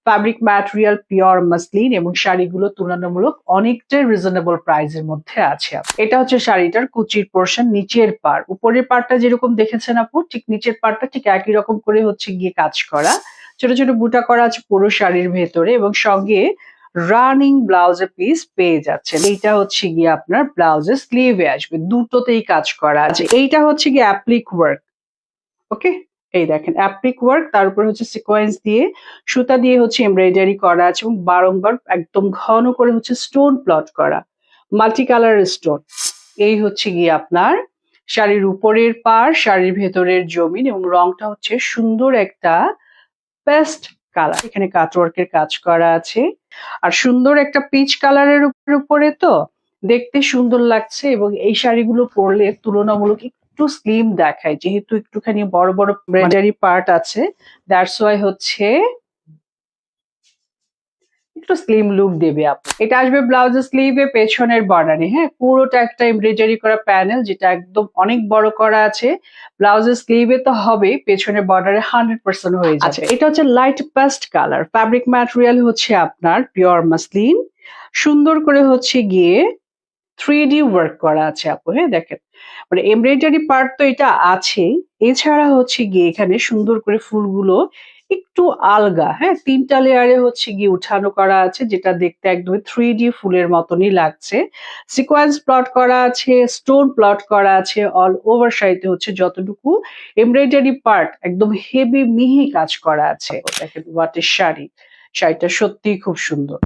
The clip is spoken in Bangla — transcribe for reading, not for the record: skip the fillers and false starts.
ফ্যাব্রিক ম্যাটেরিয়াল পিওর মাসলিন এবং শাড়িগুলো তুলনামূলক অনেকটাই রিজনেবল প্রাইসের মধ্যে আছে। এটা হচ্ছে শাড়িটার কুচির পোর্শন, নিচের পাড়। উপরের পাড়টা যেরকম দেখেছেন আপু, ঠিক নিচের পাড়টা ঠিক একই রকম করে হচ্ছে গিয়ে কাজ করা, ছোট ছোট বুটা করা আছে পুরো শাড়ির ভেতরে, এবং সঙ্গে রানিং ব্লাউজের পিস পেয়ে যাচ্ছেন। এইটা হচ্ছে গিয়ে আপনার ব্লাউজের স্লিভে আসবে, দুটোতেই কাজ করা আছে। এইটা হচ্ছে গিয়ে অ্যাপ্লিক ওয়ার্ক। ওকে, এই দেখেন অ্যাপ্লিক ওয়ার্ক, তার উপরে হচ্ছে সিকোয়েন্স দিয়ে সুতা দিয়ে হচ্ছে এমব্রয়ডারি করা আছে এবং বারংবার একদম ঘন করে হচ্ছে স্টোন প্লট করা, মাল্টি কালার স্টোন। এই হচ্ছে গিয়ে আপনার শাড়ির উপরের পাড়, শাড়ির ভেতরের জমিন, এবং রংটা হচ্ছে সুন্দর একটা পেস্ট কালার। এখানে কাটওয়ার্কের কাজ করা আছে আর সুন্দর একটা পিচ কালারের উপরে, তো দেখতে সুন্দর লাগছে। এবং এই শাড়িগুলো পরলে তুলনামূলক একটু স্লিম দেখায়, যেহেতু একটুখানি বড় বড় এমব্রয়ডারি পার্ট আছে, দ্যাটস ওয়াই হচ্ছে একটু স্লিম লুক দেবে আপু। এটা আসবে ব্লাউজের স্লিভে, পেছনের বর্ডারে। হ্যাঁ, পুরোটা একটা এমব্রয়ডারি করা প্যানেল, যেটা একদম অনেক বড় করা আছে। ব্লাউজের স্লিভে তো হবে, পেছনের বর্ডারে 100% হয়ে যাবে। আচ্ছা, এটা হচ্ছে light paste colour, fabric material হচ্ছে আপনার পিওর মাসলিন, সুন্দর করে হচ্ছে গিয়ে 3D ওয়ার্ক করা আছে আপু। হ্যাঁ দেখেন, মানে এমব্রয়ডারি পার্ট তো এটা আছেই, এছাড়া হচ্ছে গিয়ে এখানে সুন্দর করে ফুলগুলো একটু আলগা, হ্যাঁ 3টা লেয়ারে হচ্ছে গিয়ে উঠানো করা আছে, যেটা দেখতে একদমই 3D ফুলের মতনই লাগছে। সিকোয়েন্স প্লট করা আছে, স্টোন প্লট করা আছে অল ওভার শাড়িতে, হচ্ছে যতটুকু এমব্রয়ডারি পার্ট একদম হেভি মিহি কাজ করা আছে। দেখেন হোয়াট এ শাড়ি, শাড়িটা সত্যিই খুব সুন্দর।